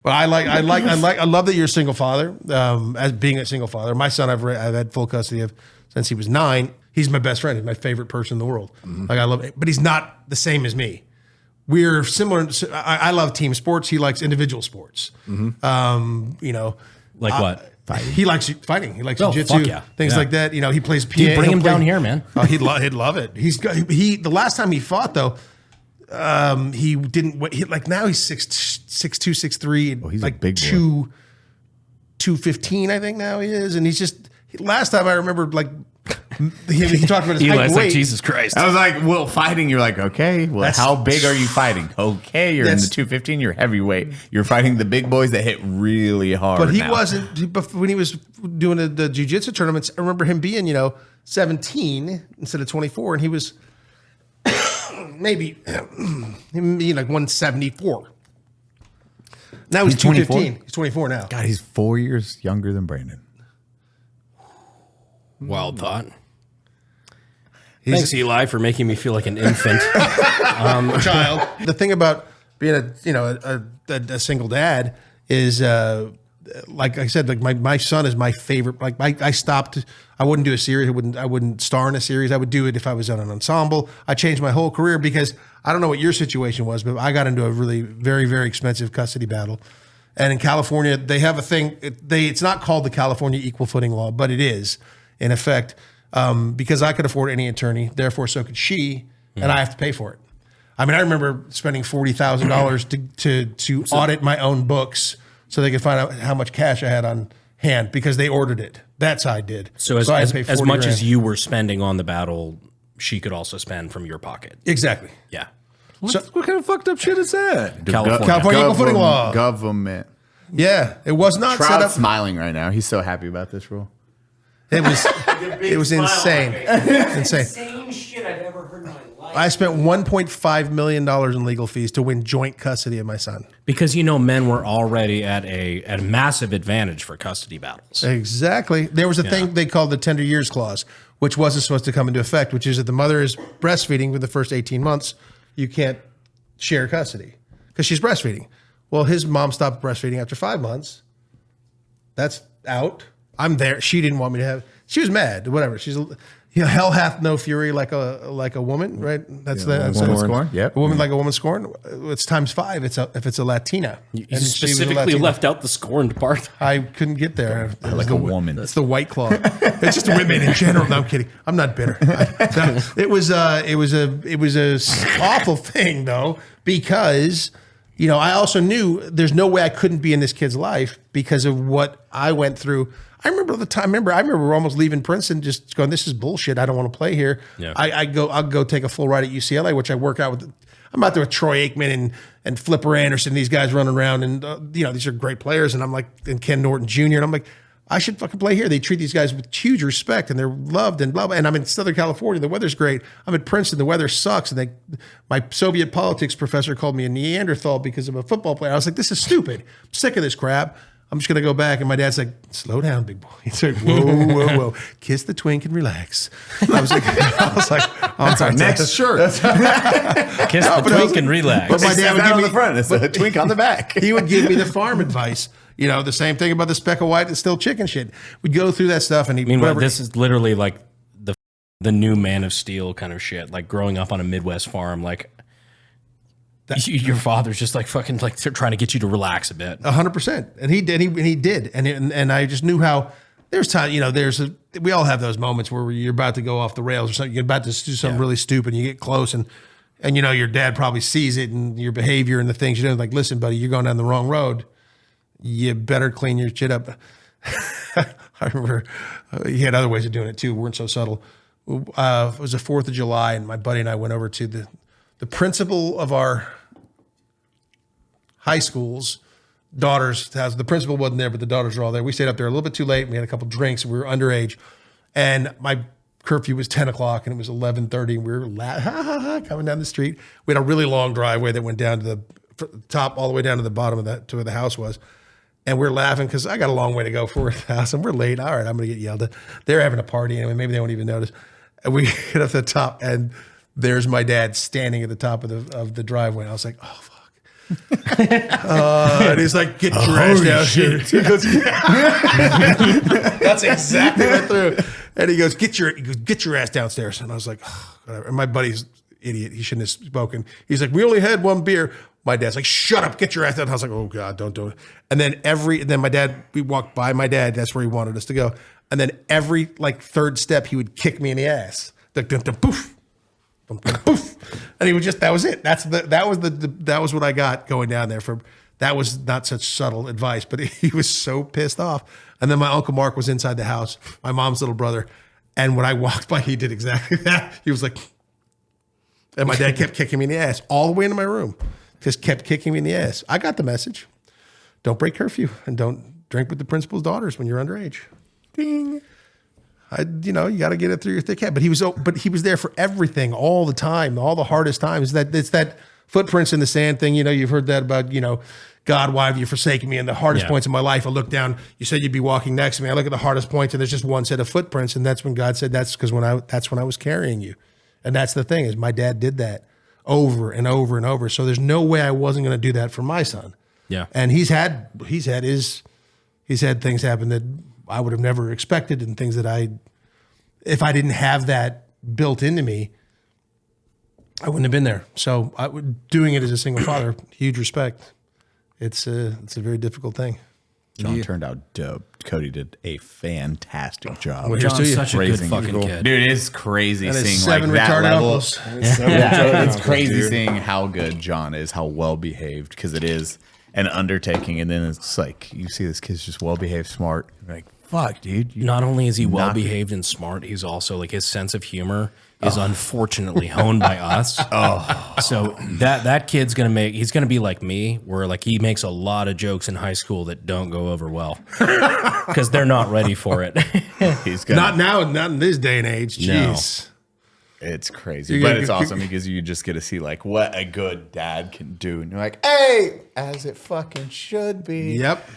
But I love that you're a single father. As being a single father, my son I've had full custody of since he was 9. He's my best friend. He's my favorite person in the world. Like I love it, but he's not the same as me. We're similar. I love team sports. He likes individual sports. You know, like what? He likes fighting. He likes jiu-jitsu, things like that. You know, he plays piano. Dude, bring him down here, man. Oh, he'd love it. The last time he fought though, he didn't. Now he's 6'2", 6'3". Oh, he's like a big boy. 215, I think now he is, and he's just. Last time I remember, like he talked about his height and weight. Like, Jesus Christ. I was like, well, fighting. You're like, okay. Well, how big are you fighting? Okay, you're in the 215. You're heavyweight. You're fighting the big boys that hit really hard. But he wasn't when he was doing the jiu-jitsu tournaments. I remember him being 17 instead of 24, and he was maybe like 174. Now he's 215. He's 24 now. God, he's 4 years younger than Brandon. Wild thought. Thanks, Eli, for making me feel like an infant. Child. The thing about being a single dad is, like I said, like my son is my favorite. Like I stopped. I wouldn't do a series. I wouldn't star in a series. I would do it if I was on an ensemble. I changed my whole career because I don't know what your situation was, but I got into a really very, very expensive custody battle. And in California, they have a thing. It's not called the California Equal Footing Law, but it is. In effect, because I could afford any attorney, therefore so could she, and I have to pay for it. I mean, I remember spending $40,000 to audit my own books so they could find out how much cash I had on hand because they ordered it. That side did. So as much as you were spending on the battle, she could also spend from your pocket. Exactly. Yeah. What kind of fucked up shit is that? California Equal Footing Law. Government. Yeah, it was not set up. Trout's smiling right now. He's so happy about this rule. It was insane. Insane. Insane shit I've ever heard in my life. I spent $1.5 million in legal fees to win joint custody of my son. Because men were already at a massive advantage for custody battles. Exactly. There was a thing they called the tender years clause, which wasn't supposed to come into effect, which is if the mother is breastfeeding for the first 18 months, you can't share custody because she's breastfeeding. Well, his mom stopped breastfeeding after 5 months. That's out. I'm there. She didn't want me to have. She was mad. Whatever. She's, hell hath no fury like a woman, right? That's woman scorned. Yep. A woman like a woman scorned. It's times 5. If it's a Latina. You specifically left out the scorned part. I couldn't get there. Like a woman. It's the White Claw. It's just women in general. No, I'm kidding. I'm not bitter. It was a awful thing though because. I also knew there's no way I couldn't be in this kid's life because of what I went through. I remember the time. I remember almost leaving Princeton, just going, "This is bullshit. I don't want to play here." Yeah. I'll go take a full ride at UCLA, which I work out with. I'm out there with Troy Aikman and Flipper Anderson. These guys running around, and these are great players. And I'm like, and Ken Norton Jr. And I'm like, I should fucking play here. They treat these guys with huge respect, and they're loved and blah blah. And I'm in Southern California. The weather's great. I'm at Princeton. The weather sucks. And my Soviet politics professor called me a Neanderthal because I'm a football player. I was like, this is stupid. I'm sick of this crap. I'm just gonna go back. And my dad's like, slow down, big boy. He's like, whoa, kiss the twink and relax. I was like, that's our next shirt. Kiss the twink and relax. But my dad would give me the front. It's a twink on the back. He would give me the farm advice. The same thing about the speck of white and still chicken shit. We'd go through that stuff, and meanwhile, this is literally like the new Man of Steel kind of shit. Like growing up on a Midwest farm, like. Your father's just like fucking like trying to get you to relax a bit. 100%, and he did, and I just knew how. There's time, we all have those moments where you're about to go off the rails or something. You're about to do something really stupid. And you get close, and your dad probably sees it and your behavior and the things you do. Like, listen, buddy, you're going down the wrong road. You better clean your shit up. I remember he had other ways of doing it too. Weren't so subtle. It was the 4th of July, and my buddy and I went over to the principal of our high school's daughter's house. The principal wasn't there, but the daughters were all there. We stayed up there a little bit too late. We had a couple drinks, and we were underage. And my curfew was 10 o'clock, and it was 11:30. And we were coming down the street. We had a really long driveway that went down to the top, all the way down to the bottom of to where the house was. And we're laughing because I got a long way to go for the house, and we're late. All right, I'm going to get yelled at. They're having a party anyway. Maybe they won't even notice. And we get up to the top, and there's my dad standing at the top of the driveway. And I was like, oh, fuck. And he's like, get your ass down here. He goes, that's exactly what I threw. And he goes, get your ass downstairs. And I was like, oh, whatever. And my buddy's idiot. He shouldn't have spoken. He's like, we only had one beer. My dad's like, shut up, get your ass down. I was like, oh God, don't do it. And then we walked by my dad. That's where he wanted us to go. And then every like third step, he would kick me in the ass. Like, poof. Poof. And he would that was it. That was what I got going down there for. That was not such subtle advice, but he was so pissed off. And then my Uncle Mark was inside the house, my mom's little brother. And when I walked by, he did exactly that. He was like, and my dad kept kicking me in the ass all the way into my room. Just kept kicking me in the ass. I got the message. Don't break curfew and don't drink with the principal's daughters when you're underage. Ding. You got to get it through your thick head. But he was there for everything, all the time, all the hardest times. It's that footprints in the sand thing. You've heard that about, God, why have you forsaken me? And the hardest points in my life, I look down. You said you'd be walking next to me. I look at the hardest points, and there's just one set of footprints. And that's when God said, that's when I was carrying you. And that's the thing is, my dad did that over and over and over. So there's no way I wasn't going to do that for my son. Yeah, and he's had things happen that I would have never expected, and things that if I didn't have that built into me, I wouldn't have been there. So doing it as a single father, huge respect. It's a very difficult thing. John turned out dope. Cody did a fantastic job. Well, John's such a good fucking kid. Dude, it's crazy and seeing seven like that retarded level. uncles. It's crazy seeing how good John is, how well behaved, because it is an undertaking. And then it's like you see this kid's just well behaved, smart. You're like, fuck, dude. Not only is he well behaved and smart, he's also like his sense of humor is unfortunately honed by us. So that kid's he's gonna be like me, where like he makes a lot of jokes in high school that don't go over well because they're not ready for it. He's gonna, not in this day and age. Jeez. No. It's crazy, but it's awesome because you just get to see like what a good dad can do, and you're like, hey, as it fucking should be. Yep.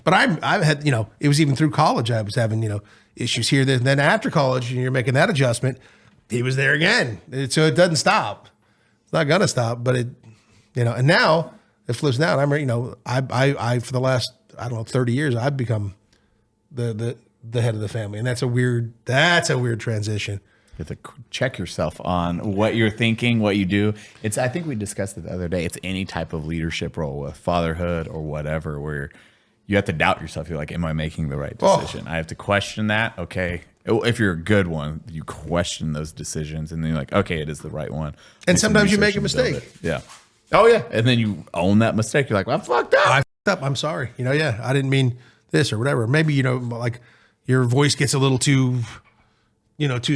But I've had, it was even through college. I was having, issues here. Then after college, and you're making that adjustment. He was there again. So it doesn't stop. It's not gonna stop. But it, and now it flips down. I for the last 30 years, I've become the head of the family, and that's a weird transition. You have to check yourself on what you're thinking, what you do. I think we discussed it the other day. It's any type of leadership role, with fatherhood or whatever, where you have to doubt yourself. You're like, am I making the right decision? I have to question that. Okay. If you're a good one, you question those decisions, and then you're like, okay, it is the right one. And sometimes you make a mistake. Yeah. Oh, yeah. And then you own that mistake. You're like, well, I fucked up. I fucked up. I'm sorry. I didn't mean this or whatever. Maybe, like your voice gets a little too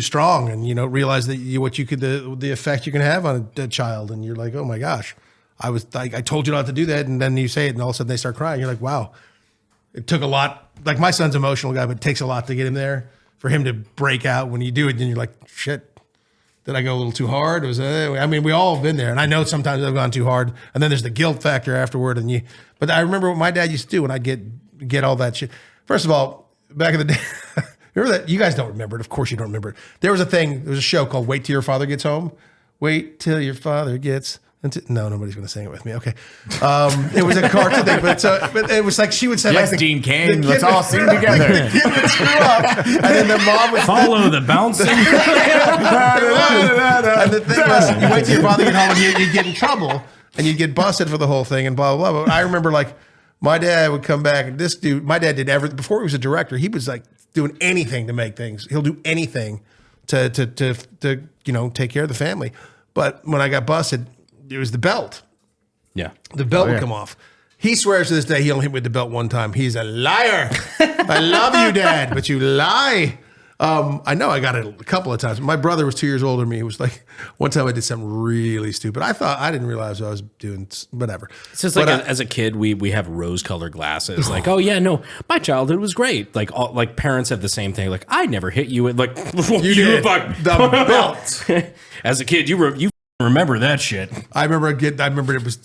strong, and realize that the effect you can have on a child, and you're like, oh my gosh, I told you not to do that, and then you say it, and all of a sudden they start crying. You're like, wow, it took a lot. Like my son's an emotional guy, but it takes a lot to get him there for him to break out. When you do it, then you're like, shit, did I go a little too hard? We all have been there, and I know sometimes I've gone too hard, and then there's the guilt factor afterward. But I remember what my dad used to do when I'd get all that shit. First of all, back in the day. Remember that? You guys don't remember it. Of course you don't remember it. There was a show called Wait Till Your Father Gets Home. Wait till your father gets... No, nobody's going to sing it with me. Okay. It was a cartoon thing, but it was like she would say... Yes, like Dean Cain, let's all sing together. The kid would screw up, and then the mom would... Follow the bouncing. And the thing was, you wait till your father gets home, and you'd get in trouble, and you'd get busted for the whole thing, and blah, blah, blah. But I remember, like, my dad would come back, and this dude... My dad did everything. Before he was a director, he was, like, doing anything to make things. He'll do anything to take care of the family. But when I got busted, it was the belt. Yeah. The belt would come off. He swears to this day he only hit me with the belt one time. He's a liar. I love you, Dad, but you lie. I know I got it a couple of times. My brother was 2 years older than me. It was like one time I did something really stupid. I didn't realize what I was doing. Whatever. It's just like as a kid, we have rose-colored glasses. Like, oh yeah, no, my childhood was great. Like parents have the same thing. Like, I never hit you with like you did the belt. As a kid, you remember that shit. I remember it was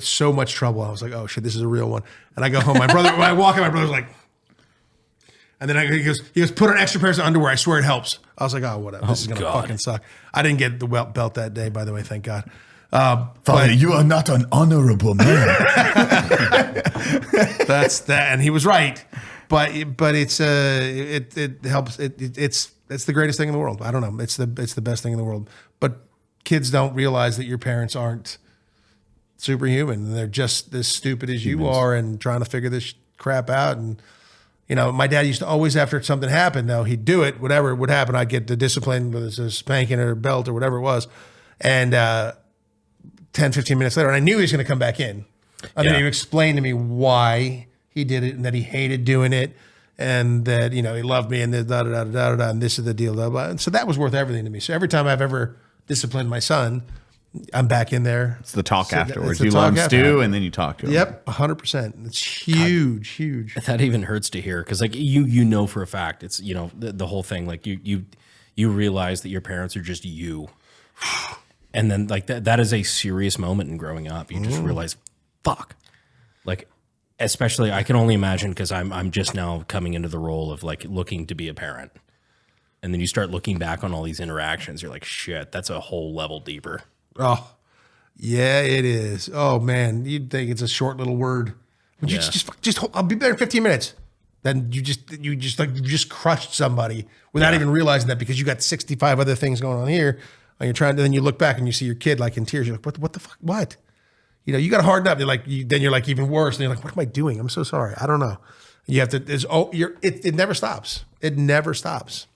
so much trouble. I was like, oh shit, this is a real one. And I go home. When I walk in, my brother's like. And then he goes, put on extra pairs of underwear. I swear it helps. I was like, oh, whatever. This is going to fucking suck. I didn't get the belt that day, by the way, thank God. Father, you are not an honorable man. That's that, and he was right. But it's it helps. It's the greatest thing in the world. I don't know. It's the best thing in the world. But kids don't realize that your parents aren't superhuman. They're just as stupid as you are, and trying to figure this crap out. And you know, my dad used to always, after something happened, though, he'd do it. Whatever would happen, I'd get the discipline, whether it's a spanking or a belt or whatever it was, and 10, 15 minutes later, and I knew he was going to come back in. And then he explained to me why he did it and that he hated doing it and that, you know, he loved me and da da da da da, and this is the deal, blah, blah. And so that was worth everything to me. So every time I've ever disciplined my son, I'm back in there. It's the talk afterwards. the You talk let him after. stew and then you talk to him. Yep, 100%. It's huge, huge. That even hurts to hear because like you know for a fact it's, you know, the whole thing, like you realize that your parents are just you. And then like that is a serious moment in growing up. You just realize, fuck. Like, especially I can only imagine because I'm just now coming into the role of like looking to be a parent. And then you start looking back on all these interactions. You're like, shit, that's a whole level deeper. Oh, yeah, it is. Oh man, you'd think it's a short little word. But you just hold, I'll be there in 15 minutes. Then you just crushed somebody without even realizing that because you got 65 other things going on here. And you're trying to, then you look back and you see your kid like in tears. You're like, what the fuck? What? You know, you got to harden up. You're like, then you're like even worse. And you're like, what am I doing? I'm so sorry. I don't know. You have to. It never stops. It never stops.